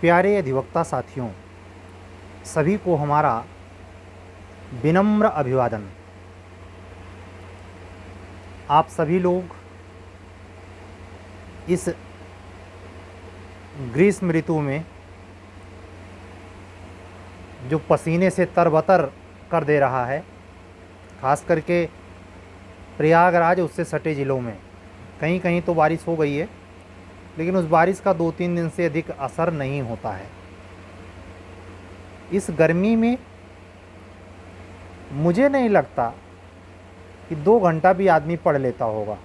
प्यारे अधिवक्ता साथियों, सभी को हमारा विनम्र अभिवादन। आप सभी लोग इस ग्रीष्म ऋतु में जो पसीने से तरबतर कर दे रहा है, खास करके प्रयागराज उससे सटे ज़िलों में कहीं कहीं तो बारिश हो गई है, लेकिन उस बारिश का 2-3 दिन से अधिक असर नहीं होता है। इस गर्मी में मुझे नहीं लगता कि 2 घंटा भी आदमी पढ़ लेता होगा,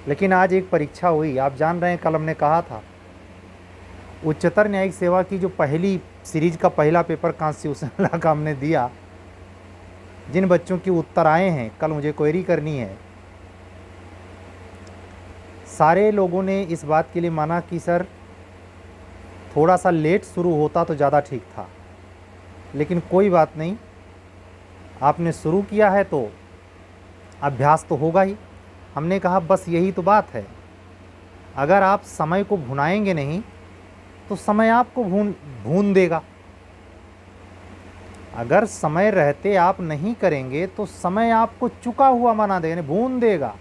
लेकिन आज एक परीक्षा हुई। आप जान रहे हैं, कल हमने कहा था उच्चतर न्यायिक सेवा की जो पहली सीरीज का पहला पेपर कॉन्स्टिट्यूशनल लॉ का हमने दिया। जिन बच्चों की उत्तर आए हैं, कल मुझे क्वेरी करनी है, सारे लोगों ने इस बात के लिए माना कि सर थोड़ा सा लेट शुरू होता तो ज़्यादा ठीक था, लेकिन कोई बात नहीं, आपने शुरू किया है तो अभ्यास तो होगा ही। हमने कहा बस यही तो बात है, अगर आप समय को भुनाएंगे नहीं तो समय आपको भून देगा। अगर समय रहते आप नहीं करेंगे तो समय आपको चुका हुआ बना देगा, भून देगा।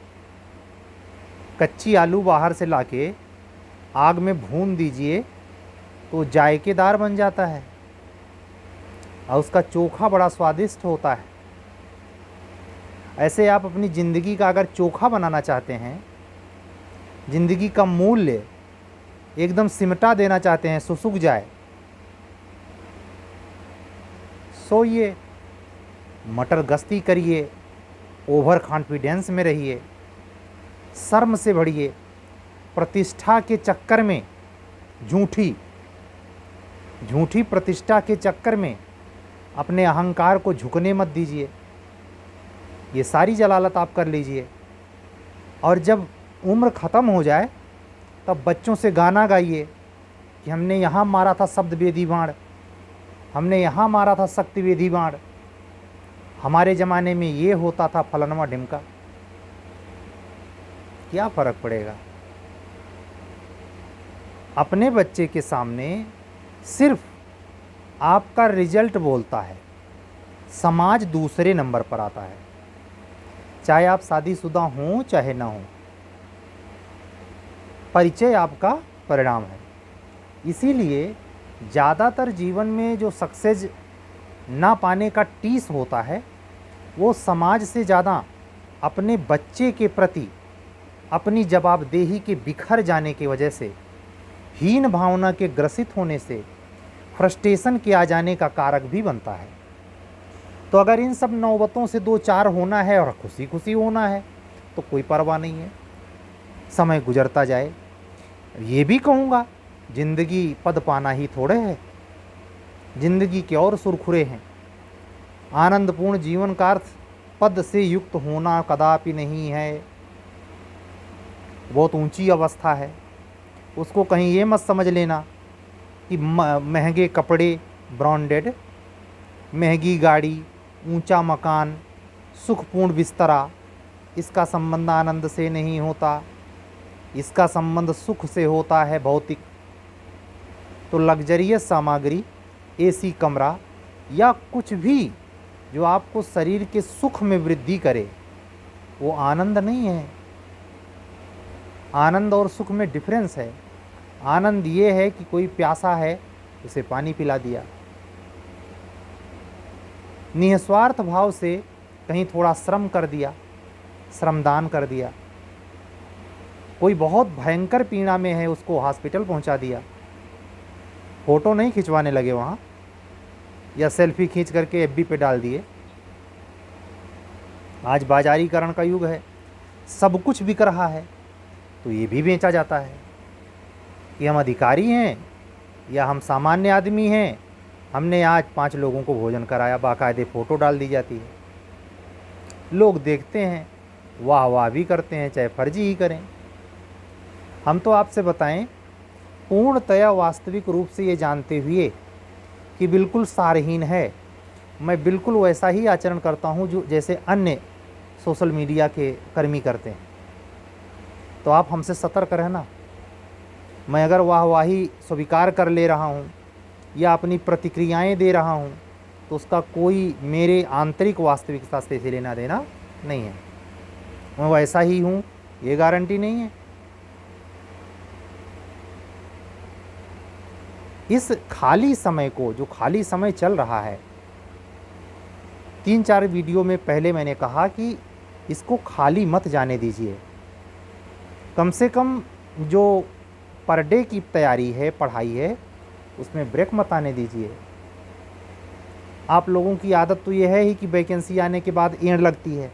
कच्ची आलू बाहर से लाके आग में भून दीजिए तो जायकेदार बन जाता है और उसका चोखा बड़ा स्वादिष्ट होता है। ऐसे आप अपनी ज़िंदगी का अगर चोखा बनाना चाहते हैं, ज़िंदगी का मूल्य एकदम सिमटा देना चाहते हैं, सुसुक जाए, सोइए, मटर गश्ती करिए, ओवर कॉन्फिडेंस में रहिए, शर्म से बढ़िए, प्रतिष्ठा के चक्कर में झूठी प्रतिष्ठा के चक्कर में अपने अहंकार को झुकने मत दीजिए। ये सारी जलालत आप कर लीजिए, और जब उम्र ख़त्म हो जाए तब बच्चों से गाना गाइए कि हमने यहाँ मारा था शब्द वेदी बाण, हमने यहाँ मारा था शक्ति वेदी बाण, हमारे ज़माने में ये होता था फलनवा ढिमका। क्या फ़र्क पड़ेगा? अपने बच्चे के सामने सिर्फ आपका रिजल्ट बोलता है, समाज दूसरे नंबर पर आता है। चाहे आप शादीशुदा हों चाहे ना हों, परिचय आपका परिणाम है। इसीलिए ज़्यादातर जीवन में जो सक्सेस ना पाने का टीस होता है, वो समाज से ज़्यादा अपने बच्चे के प्रति अपनी जवाबदेही के बिखर जाने की वजह से, हीन भावना के ग्रसित होने से, फ्रस्ट्रेशन के आ जाने का कारक भी बनता है। तो अगर इन सब नौबतों से 2-4 होना है और खुशी खुशी होना है तो कोई परवाह नहीं है, समय गुजरता जाए। ये भी कहूँगा, ज़िंदगी पद पाना ही थोड़े है, ज़िंदगी के और सुरखुरे हैं। आनंदपूर्ण जीवन का अर्थ पद से युक्त होना कदापि नहीं है, बहुत ऊंची अवस्था है। उसको कहीं ये मत समझ लेना कि महंगे कपड़े, ब्रांडेड, महंगी गाड़ी, ऊंचा मकान, सुखपूर्ण बिस्तरा, इसका संबंध आनंद से नहीं होता, इसका संबंध सुख से होता है, भौतिक। तो लग्जरियस सामग्री, एसी कमरा या कुछ भी जो आपको शरीर के सुख में वृद्धि करे, वो आनंद नहीं है। आनंद और सुख में डिफरेंस है। आनंद ये है कि कोई प्यासा है, उसे पानी पिला दिया, निस्वार्थ भाव से कहीं थोड़ा श्रम कर दिया, श्रमदान कर दिया। कोई बहुत भयंकर पीड़ा में है, उसको हॉस्पिटल पहुंचा दिया, फ़ोटो नहीं खिंचवाने लगे वहाँ, या सेल्फी खींच करके एफबी पे डाल दिए। आज बाजारीकरण का युग है, सब कुछ बिक रहा है, तो ये भी बेचा जाता है कि हम अधिकारी हैं या हम सामान्य आदमी हैं, हमने आज 5 लोगों को भोजन कराया, बाकायदे फ़ोटो डाल दी जाती है। लोग देखते हैं, वाह वाह भी करते हैं, चाहे फर्जी ही करें। हम तो आपसे बताएं, पूर्णतया वास्तविक रूप से ये जानते हुए कि बिल्कुल सारहीन है, मैं बिल्कुल वैसा ही आचरण करता हूँ जो जैसे अन्य सोशल मीडिया के कर्मी करते हैं। तो आप हमसे सतर्क रहना। मैं अगर वाहवाही स्वीकार कर ले रहा हूँ या अपनी प्रतिक्रियाएं दे रहा हूँ तो उसका कोई मेरे आंतरिक वास्तविकता से लेना देना नहीं है। मैं वैसा ही हूँ ये गारंटी नहीं है। इस खाली समय को, जो खाली समय चल रहा है, 3-4 वीडियो में पहले मैंने कहा कि इसको खाली मत जाने दीजिए। कम से कम जो पर डे की तैयारी है, पढ़ाई है, उसमें ब्रेक मत आने दीजिए। आप लोगों की आदत तो ये है ही कि वैकेंसी आने के बाद एंड लगती है,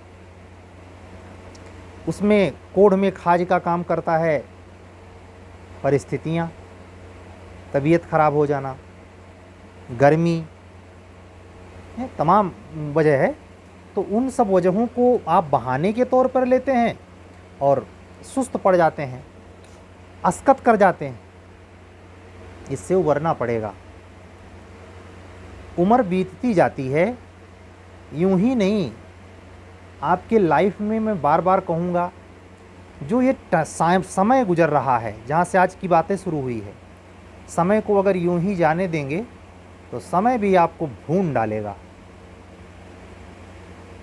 उसमें कोढ़ में खाज का काम करता है परिस्थितियाँ, तबीयत ख़राब हो जाना, गर्मी, तमाम वजह है। तो उन सब वजहों को आप बहाने के तौर पर लेते हैं और सुस्त पड़ जाते हैं, अस्कत कर जाते हैं। इससे उबरना पड़ेगा। उम्र बीतती जाती है, यूं ही नहीं। आपके लाइफ में मैं बार बार कहूँगा, जो ये समय गुजर रहा है, जहाँ से आज की बातें शुरू हुई है, समय को अगर यूं ही जाने देंगे तो समय भी आपको भून डालेगा।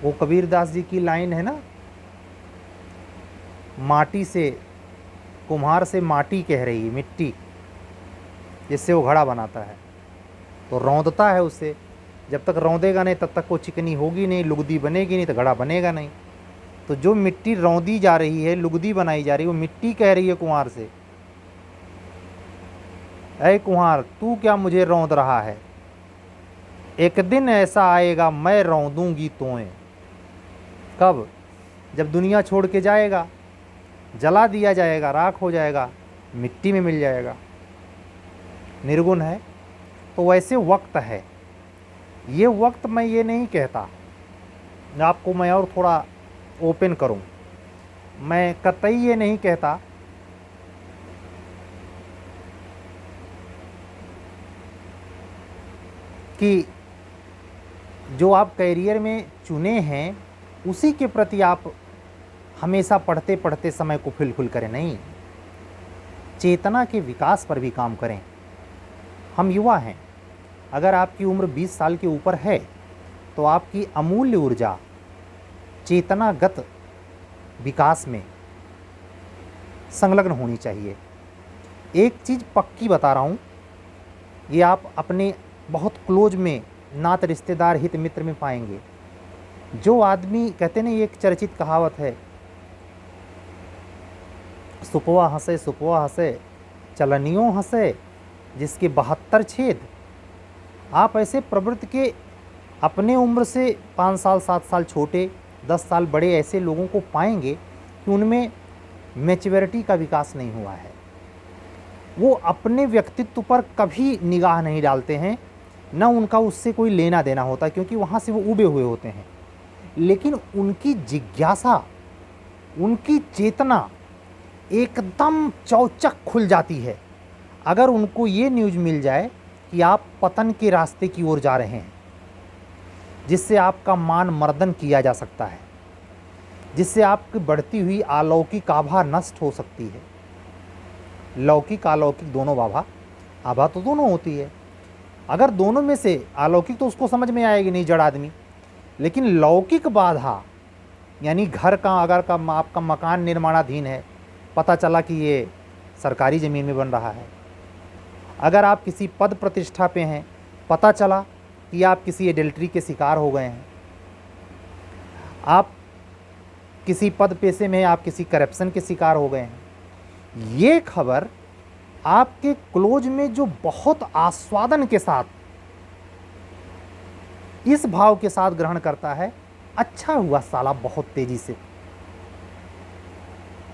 वो कबीरदास जी की लाइन है ना, माटी से, कुम्हार से माटी कह रही है, मिट्टी जिससे वो घड़ा बनाता है, तो रौंदता है उसे। जब तक रौंदेगा नहीं तब तक वो चिकनी होगी नहीं, लुगदी बनेगी नहीं तो घड़ा बनेगा नहीं। तो जो मिट्टी रौंदी जा रही है, लुगदी बनाई जा रही है, वो मिट्टी कह रही है कुम्हार से, ऐ कुम्हार तू क्या मुझे रौंद रहा है, एक दिन ऐसा आएगा मैं रौंदूंगी तोए। कब? जब दुनिया छोड़ के जाएगा, जला दिया जाएगा, राख हो जाएगा, मिट्टी में मिल जाएगा, निर्गुण है। तो वैसे वक्त है। ये वक्त मैं ये नहीं कहता, आपको मैं और थोड़ा ओपन करूं, मैं कतई ये नहीं कहता कि जो आप कैरियर में चुने हैं उसी के प्रति आप हमेशा पढ़ते पढ़ते समय को फिलफुल करें। नहीं, चेतना के विकास पर भी काम करें। हम युवा हैं, अगर आपकी उम्र 20 साल के ऊपर है तो आपकी अमूल्य ऊर्जा चेतनागत विकास में संलग्न होनी चाहिए। एक चीज़ पक्की बता रहा हूँ, ये आप अपने बहुत क्लोज में नात रिश्तेदार हित मित्र में पाएंगे। जो आदमी, कहते नहीं, एक चर्चित कहावत है, सुपवा हंसे चलनियों हंसे जिसके 72 छेद। आप ऐसे प्रवृत्ति के अपने उम्र से 5 साल 7 साल छोटे, 10 साल बड़े ऐसे लोगों को पाएंगे कि उनमें मैच्योरिटी का विकास नहीं हुआ है। वो अपने व्यक्तित्व पर कभी निगाह नहीं डालते हैं, ना उनका उससे कोई लेना देना होता, क्योंकि वहाँ से वो उबे हुए होते हैं। लेकिन उनकी जिज्ञासा, उनकी चेतना एकदम चौचक खुल जाती है अगर उनको ये न्यूज़ मिल जाए कि आप पतन के रास्ते की ओर जा रहे हैं, जिससे आपका मान मर्दन किया जा सकता है, जिससे आपकी बढ़ती हुई अलौकिक आभा नष्ट हो सकती है। लौकिक अलौकिक दोनों आभा तो दोनों होती है। अगर दोनों में से अलौकिक तो उसको समझ में आएगी नहीं, जड़ आदमी, लेकिन लौकिक बाधा यानी घर का, अगर आपका मकान निर्माणाधीन है, पता चला कि ये सरकारी ज़मीन में बन रहा है, अगर आप किसी पद प्रतिष्ठा पे हैं, पता चला कि आप किसी एडल्ट्री के शिकार हो गए हैं, आप किसी पद पेशे में, आप किसी करप्शन के शिकार हो गए हैं, ये खबर आपके क्लोज में जो बहुत आस्वादन के साथ, इस भाव के साथ ग्रहण करता है, अच्छा हुआ साला बहुत तेजी से,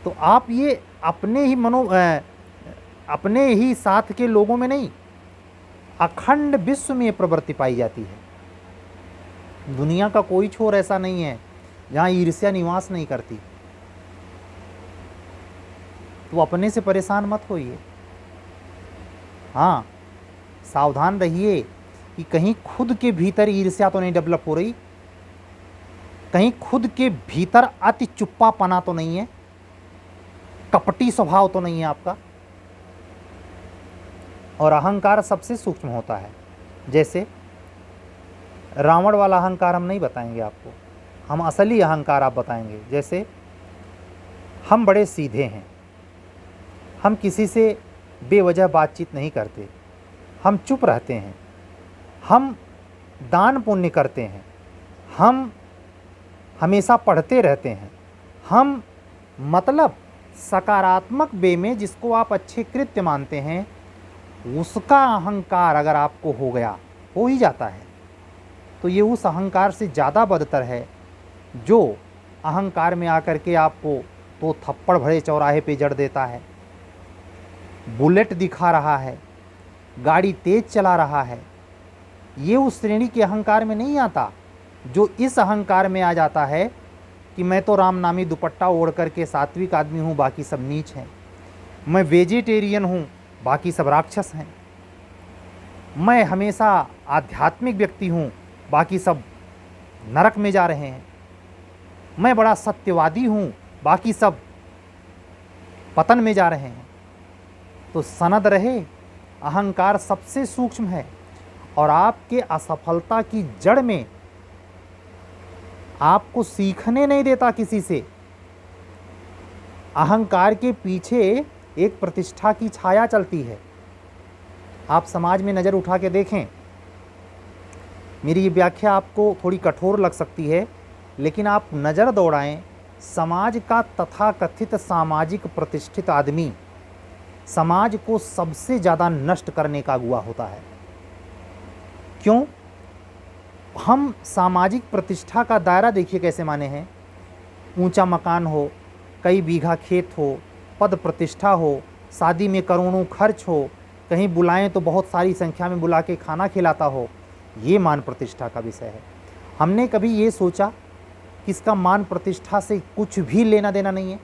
तो आप ये अपने ही साथ के लोगों में नहीं, अखंड विश्व में प्रवृत्ति पाई जाती है। दुनिया का कोई छोर ऐसा नहीं है जहाँ ईर्ष्या निवास नहीं करती। तो अपने से परेशान मत होइए। हाँ, सावधान रहिए कि कहीं खुद के भीतर ईर्ष्या तो नहीं डेवलप हो रही, कहीं खुद के भीतर अति चुप्पापना तो नहीं है, कपटी स्वभाव तो नहीं है आपका। और अहंकार सबसे सूक्ष्म होता है। जैसे रावण वाला अहंकार हम नहीं बताएंगे आपको, हम असली अहंकार आप बताएंगे। जैसे हम बड़े सीधे हैं, हम किसी से बेवजह बातचीत नहीं करते, हम चुप रहते हैं, हम दान पुण्य करते हैं, हम हमेशा पढ़ते रहते हैं, हम मतलब सकारात्मक वे में जिसको आप अच्छे कृत्य मानते हैं उसका अहंकार अगर आपको हो गया, हो ही जाता है, तो ये उस अहंकार से ज़्यादा बदतर है जो अहंकार में आकर के आपको तो थप्पड़ भरे चौराहे पे जड़ देता है, बुलेट दिखा रहा है, गाड़ी तेज चला रहा है। ये उस श्रेणी के अहंकार में नहीं आता जो इस अहंकार में आ जाता है कि मैं तो राम नामी दुपट्टा ओढ़ करके सात्विक आदमी हूँ, बाकी सब नीच हैं, मैं वेजिटेरियन हूँ, बाकी सब राक्षस हैं, मैं हमेशा आध्यात्मिक व्यक्ति हूँ, बाकी सब नरक में जा रहे हैं, मैं बड़ा सत्यवादी हूँ, बाकी सब पतन में जा रहे हैं। तो सनद रहे, अहंकार सबसे सूक्ष्म है और आपके असफलता की जड़ में आपको सीखने नहीं देता किसी से। अहंकार के पीछे एक प्रतिष्ठा की छाया चलती है। आप समाज में नज़र उठा के देखें, मेरी ये व्याख्या आपको थोड़ी कठोर लग सकती है, लेकिन आप नज़र दौड़ाएं, समाज का तथाकथित सामाजिक प्रतिष्ठित आदमी समाज को सबसे ज़्यादा नष्ट करने का अगुआ होता है। क्यों? हम सामाजिक प्रतिष्ठा का दायरा देखिए कैसे माने हैं। ऊंचा मकान हो, कई बीघा खेत हो, पद प्रतिष्ठा हो, शादी में करोड़ों खर्च हो, कहीं बुलाएं तो बहुत सारी संख्या में बुला के खाना खिलाता हो, ये मान प्रतिष्ठा का विषय है। हमने कभी ये सोचा कि इसका मान प्रतिष्ठा से कुछ भी लेना देना नहीं है।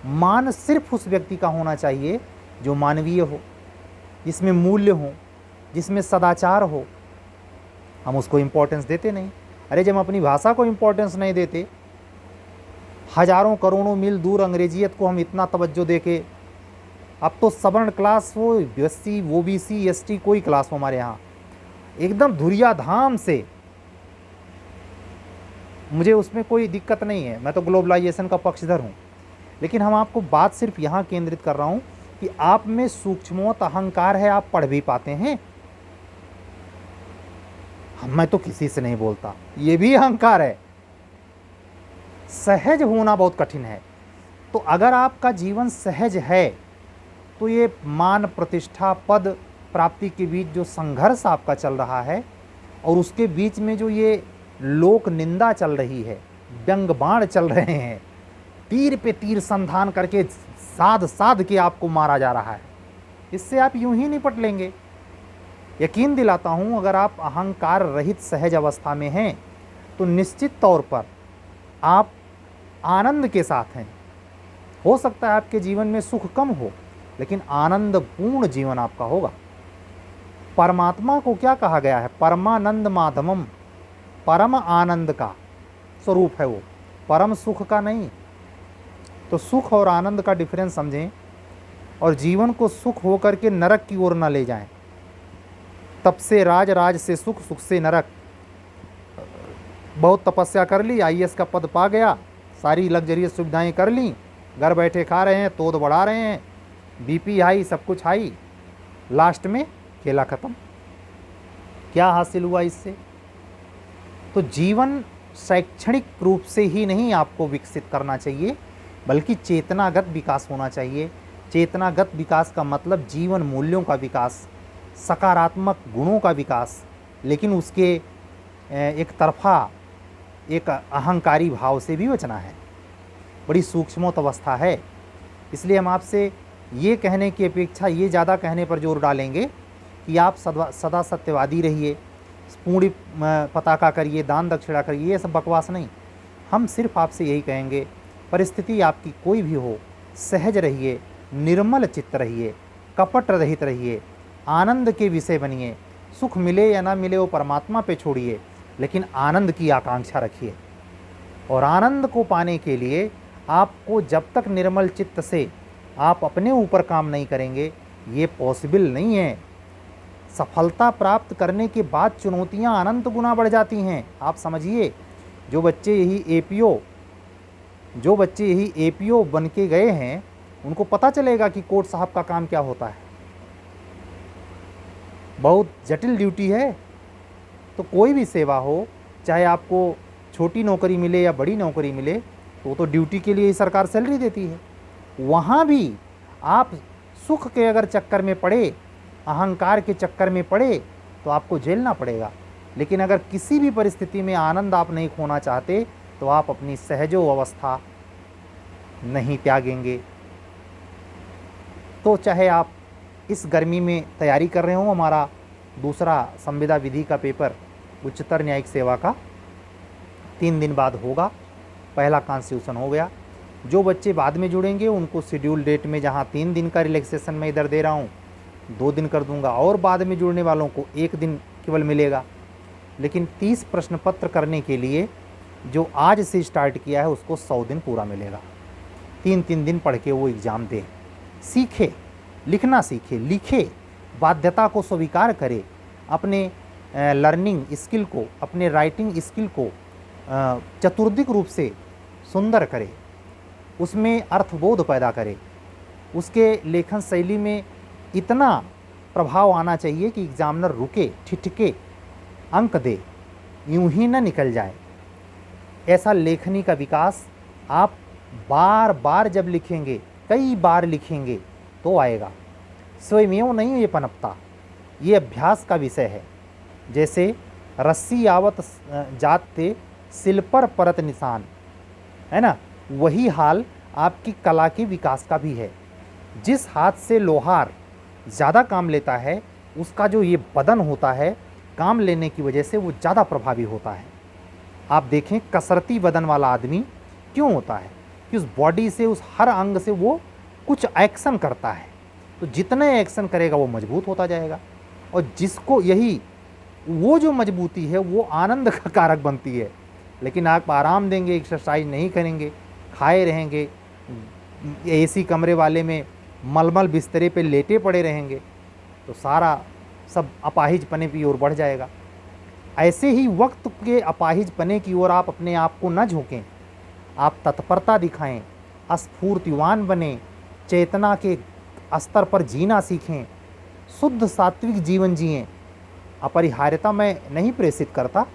मान सिर्फ उस व्यक्ति का होना चाहिए जो मानवीय हो, जिसमें मूल्य हो, जिसमें सदाचार हो। हम उसको इम्पोर्टेंस देते नहीं। अरे जब हम अपनी भाषा को इम्पोर्टेंस नहीं देते, हजारों करोड़ों मील दूर अंग्रेजियत को हम इतना तवज्जो देके, अब तो सवर्ण क्लास हो, एससी, ओबीसी, एसटी, कोई क्लास हो हमारे यहाँ, एकदम धुरिया धाम से, मुझे उसमें कोई दिक्कत नहीं है, मैं तो ग्लोबलाइजेशन का पक्षधर हूँ। लेकिन हम आपको बात सिर्फ यहाँ केंद्रित कर रहा हूँ कि आप में सूक्ष्मोत अहंकार है, आप पढ़ भी पाते हैं। मैं तो किसी से नहीं बोलता, ये भी अहंकार है। सहज होना बहुत कठिन है। तो अगर आपका जीवन सहज है तो ये मान प्रतिष्ठा पद प्राप्ति के बीच जो संघर्ष आपका चल रहा है और उसके बीच में जो ये लोक निंदा चल रही है, व्यंग बाण चल रहे हैं, तीर पे तीर संधान करके साध साध के आपको मारा जा रहा है, इससे आप यूं ही निपट लेंगे। यकीन दिलाता हूं, अगर आप अहंकार रहित सहज अवस्था में हैं तो निश्चित तौर पर आप आनंद के साथ हैं। हो सकता है आपके जीवन में सुख कम हो, लेकिन आनंद पूर्ण जीवन आपका होगा। परमात्मा को क्या कहा गया है? परमानंद माधवम, परम आनंद का स्वरूप है वो, परम सुख का नहीं। तो सुख और आनंद का डिफरेंस समझें और जीवन को सुख होकर के नरक की ओर न ले जाएं। तप से राज, राज से सुख, सुख से नरक। बहुत तपस्या कर ली, आईएएस का पद पा गया, सारी लग्जरियस सुविधाएं कर ली, घर बैठे खा रहे हैं, तोड़ बढ़ा रहे हैं, बीपी हाई, सब कुछ हाई, लास्ट में खेला खत्म। क्या हासिल हुआ इससे? तो जीवन शैक्षणिक रूप से ही नहीं आपको विकसित करना चाहिए, बल्कि चेतनागत विकास होना चाहिए। चेतनागत विकास का मतलब जीवन मूल्यों का विकास, सकारात्मक गुणों का विकास, लेकिन उसके एक तरफा एक अहंकारी भाव से भी बचना है। बड़ी सूक्ष्मोत अवस्था है। इसलिए हम आपसे ये कहने की अपेक्षा ये ज़्यादा कहने पर जोर डालेंगे कि आप सदा सत्यवादी रहिए, पूर्ण पताका करिए, दान दक्षिणा करिए, ये सब बकवास नहीं। हम सिर्फ आपसे यही कहेंगे, परिस्थिति आपकी कोई भी हो, सहज रहिए, निर्मल चित्त रहिए, कपट रहित रहिए, आनंद के विषय बनिए। सुख मिले या ना मिले वो परमात्मा पे छोड़िए, लेकिन आनंद की आकांक्षा रखिए। और आनंद को पाने के लिए आपको जब तक निर्मल चित्त से आप अपने ऊपर काम नहीं करेंगे, ये पॉसिबल नहीं है। सफलता प्राप्त करने के बाद चुनौतियां अनंत गुना बढ़ जाती हैं। आप समझिए, जो बच्चे यही एपीओ बन के गए हैं, उनको पता चलेगा कि कोर्ट साहब का काम क्या होता है। बहुत जटिल ड्यूटी है। तो कोई भी सेवा हो, चाहे आपको छोटी नौकरी मिले या बड़ी नौकरी मिले, तो ड्यूटी के लिए ही सरकार सैलरी देती है। वहाँ भी आप सुख के अगर चक्कर में पड़े, अहंकार के चक्कर में पड़े, तो आपको झेलना पड़ेगा। लेकिन अगर किसी भी परिस्थिति में आनंद आप नहीं खोना चाहते, तो आप अपनी सहजो अवस्था नहीं त्यागेंगे। तो चाहे आप इस गर्मी में तैयारी कर रहे हो, हमारा दूसरा संविदा विधि का पेपर उच्चतर न्यायिक सेवा का 3 दिन बाद होगा। पहला कॉन्स्टिट्यूशन हो गया। जो बच्चे बाद में जुड़ेंगे उनको शेड्यूल डेट में जहां 3 दिन का रिलैक्सेशन मैं इधर दे रहा हूं, 2 दिन कर दूंगा, और बाद में जुड़ने वालों को 1 दिन केवल मिलेगा। लेकिन 30 प्रश्न पत्र करने के लिए जो आज से स्टार्ट किया है उसको 100 दिन पूरा मिलेगा। 3-3 दिन पढ़ के वो एग्ज़ाम दे, सीखे, लिखना सीखे, लिखे, बाध्यता को स्वीकार करे, अपने लर्निंग स्किल को, अपने राइटिंग स्किल को चतुर्दिक रूप से सुंदर करे, उसमें अर्थबोध पैदा करे, उसके लेखन शैली में इतना प्रभाव आना चाहिए कि एग्जामिनर रुके, ठिठके, अंक दे, यूं ही न निकल जाए। ऐसा लेखनी का विकास आप बार बार जब लिखेंगे, कई बार लिखेंगे, तो आएगा। स्वयमेव नहीं ये पनपता, ये अभ्यास का विषय है। जैसे रस्सी आवत जात थे, सिल पर परत निशान, है ना, वही हाल आपकी कला के विकास का भी है। जिस हाथ से लोहार ज़्यादा काम लेता है, उसका जो ये बदन होता है, काम लेने की वजह से वो ज़्यादा प्रभावी होता है। आप देखें, कसरती बदन वाला आदमी क्यों होता है कि उस बॉडी से, उस हर अंग से वो कुछ एक्शन करता है। तो जितने एक्शन करेगा वो मजबूत होता जाएगा, और जिसको यही वो जो मजबूती है वो आनंद का कारक बनती है। लेकिन आप आराम देंगे, एक्सरसाइज नहीं करेंगे, खाए रहेंगे, एसी कमरे वाले में मलमल बिस्तरे पे लेटे पड़े रहेंगे, तो सारा सब अपाहिजपने की ओर बढ़ जाएगा। ऐसे ही वक्त के अपाहिजपने की ओर आप अपने आप को न झोंकें, आप तत्परता दिखाएं, स्फूर्तिवान बने, चेतना के स्तर पर जीना सीखें, शुद्ध सात्विक जीवन जिएं। अपरिहार्यता मैं नहीं प्रेषित करता,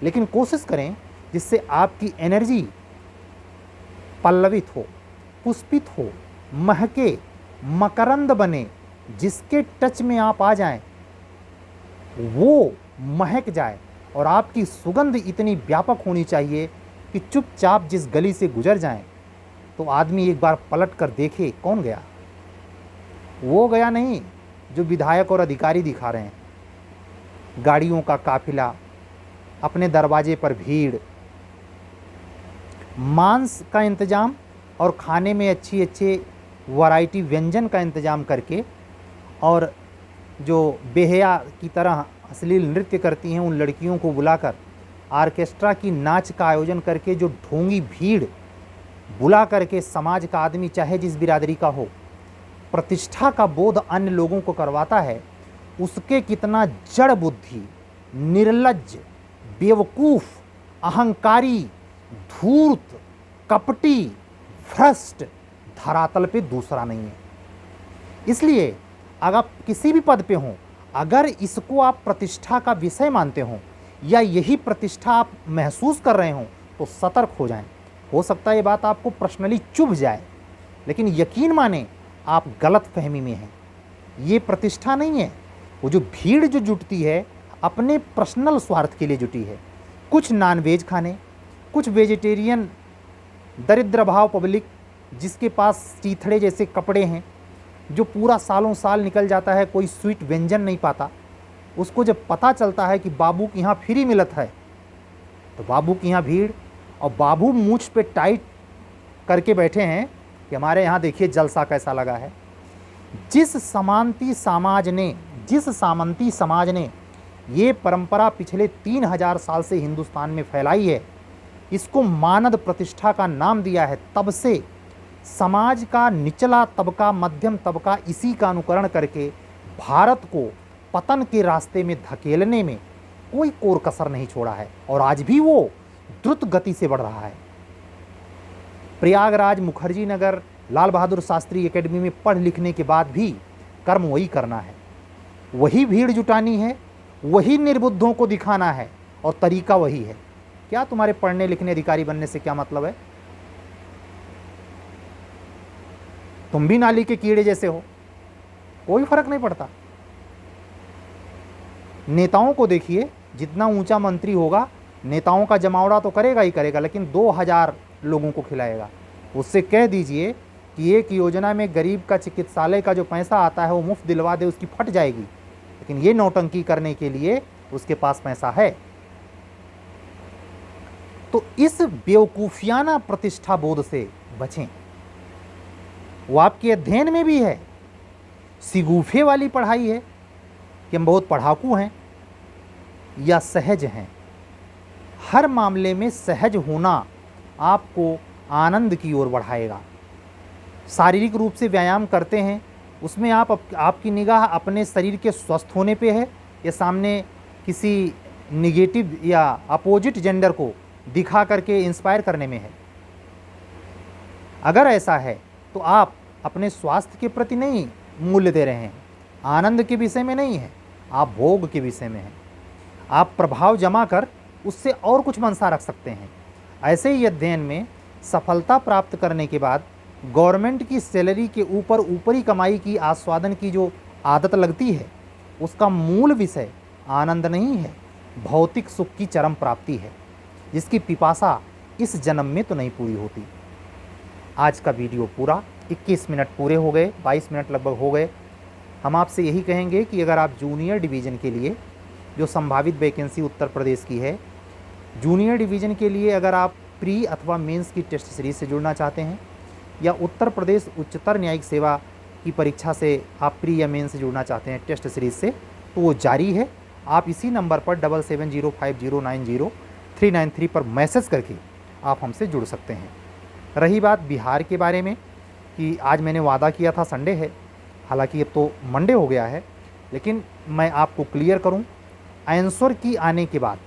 लेकिन कोशिश करें जिससे आपकी एनर्जी पल्लवित हो, पुष्पित हो, महके, मकरंद बने, जिसके टच में आप आ जाएं, वो महक जाए, और आपकी सुगंध इतनी व्यापक होनी चाहिए कि चुपचाप जिस गली से गुजर जाएं, तो आदमी एक बार पलट कर देखे कौन गया। वो गया नहीं जो विधायक और अधिकारी दिखा रहे हैं। गाड़ियों का काफिला, अपने दरवाजे पर भीड़, मांस का इंतजाम और खाने में अच्छी अच्छे वैरायटी व्यंजन का इंतजाम करके, और जो बेहया की तरह अश्लील नृत्य करती हैं उन लड़कियों को बुलाकर, ऑर्केस्ट्रा की नाच का आयोजन करके जो ढोंगी भीड़ बुला करके समाज का आदमी चाहे जिस बिरादरी का हो, प्रतिष्ठा का बोध अन्य लोगों को करवाता है, उसके कितना जड़ बुद्धि, निर्लज्ज, बेवकूफ़, अहंकारी, धूर्त, कपटी, भ्रष्ट धरातल पे दूसरा नहीं है। इसलिए अगर आप किसी भी पद पे हों, अगर इसको आप प्रतिष्ठा का विषय मानते हो या यही प्रतिष्ठा आप महसूस कर रहे हो, तो सतर्क हो जाएं। हो सकता है ये बात आपको पर्सनली चुभ जाए, लेकिन यकीन माने आप गलत फहमी में हैं। ये प्रतिष्ठा नहीं है। वो जो भीड़ जो जुटती है, अपने पर्सनल स्वार्थ के लिए जुटी है। कुछ नॉनवेज खाने, कुछ वेजिटेरियन दरिद्र भाव पब्लिक जिसके पास चीथड़े जैसे कपड़े हैं, जो पूरा सालों साल निकल जाता है, कोई स्वीट व्यंजन नहीं पाता, उसको जब पता चलता है कि बाबू के यहाँ फ्री मिलत है, तो बाबू के यहाँ भीड़, और बाबू मूछ पे टाइट करके बैठे हैं कि हमारे यहाँ देखिए जलसा कैसा लगा है। जिस सामंती समाज ने ये परंपरा पिछले 3000 साल से हिंदुस्तान में फैलाई है, इसको मानद प्रतिष्ठा का नाम दिया है, तब से समाज का निचला तबका, मध्यम तबका इसी का अनुकरण करके भारत को पतन के रास्ते में धकेलने में कोई कोर कसर नहीं छोड़ा है और आज भी वो द्रुत गति से बढ़ रहा है। प्रयागराज, मुखर्जी नगर, लाल बहादुर शास्त्री एकेडमी में पढ़ लिखने के बाद भी कर्म वही करना है, वही भीड़ जुटानी है, वही निर्बुद्धों को दिखाना है और तरीका वही है। क्या तुम्हारे पढ़ने लिखने अधिकारी बनने से क्या मतलब है? तुम भी नाली के कीड़े जैसे हो, कोई फर्क नहीं पड़ता। नेताओं को देखिए, जितना ऊंचा मंत्री होगा नेताओं का जमावड़ा तो करेगा ही करेगा, लेकिन 2000 लोगों को खिलाएगा। उससे कह दीजिए कि एक योजना में गरीब का चिकित्सालय का जो पैसा आता है वो मुफ्त दिलवा दे, उसकी फट जाएगी, लेकिन ये नौटंकी करने के लिए उसके पास पैसा है। तो इस बेवकूफियाना प्रतिष्ठा बोध से बचें। वो आपके अध्ययन में भी है, सिगूफे वाली पढ़ाई है कि हम बहुत पढ़ाकू हैं या सहज हैं। हर मामले में सहज होना आपको आनंद की ओर बढ़ाएगा। शारीरिक रूप से व्यायाम करते हैं, उसमें आपकी निगाह अपने शरीर के स्वस्थ होने पे है या सामने किसी निगेटिव या अपोजिट जेंडर को दिखा करके इंस्पायर करने में है? अगर ऐसा है तो आप अपने स्वास्थ्य के प्रति नहीं मूल्य दे रहे हैं, आनंद के विषय में नहीं है, आप भोग के विषय में हैं। आप प्रभाव जमा कर उससे और कुछ मंशा रख सकते हैं। ऐसे ही अध्ययन में सफलता प्राप्त करने के बाद गवर्नमेंट की सैलरी के ऊपर ऊपरी कमाई की आस्वादन की जो आदत लगती है, उसका मूल विषय आनंद नहीं है, भौतिक सुख की चरम प्राप्ति है, जिसकी पिपासा इस जन्म में तो नहीं पूरी होती। आज का वीडियो पूरा 21 मिनट पूरे हो गए, 22 मिनट लगभग हो गए। हम आपसे यही कहेंगे कि अगर आप जूनियर डिवीज़न के लिए जो संभावित वैकेंसी उत्तर प्रदेश की है, जूनियर डिवीज़न के लिए अगर आप प्री अथवा मेंस की टेस्ट सीरीज़ से जुड़ना चाहते हैं या उत्तर प्रदेश उच्चतर न्यायिक सेवा की परीक्षा से आप प्री या मेंस से जुड़ना चाहते हैं टेस्ट सीरीज़ से, तो वो जारी है। आप इसी नंबर पर 7705090393 पर मैसेज करके आप हमसे जुड़ सकते हैं। रही बात बिहार के बारे में कि आज मैंने वादा किया था संडे है, हालांकि अब तो मंडे हो गया है, लेकिन मैं आपको क्लियर करूं, आंसर की आने के बाद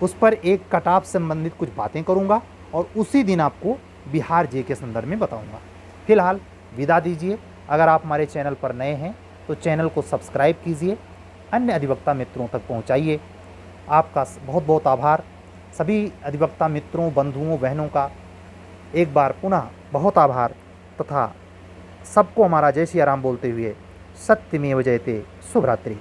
उस पर एक कट ऑफ संबंधित कुछ बातें करूंगा और उसी दिन आपको बिहार जे के संदर्भ में बताऊंगा। फिलहाल विदा दीजिए। अगर आप हमारे चैनल पर नए हैं तो चैनल को सब्सक्राइब कीजिए, अन्य अधिवक्ता मित्रों तक पहुंचाइए। आपका बहुत बहुत आभार। सभी अधिवक्ता मित्रों, बंधुओं, बहनों का एक बार पुनः बहुत आभार तथा सबको हमारा जय सिया राम बोलते हुए सत्यमेव जयते। शुभ रात्रि।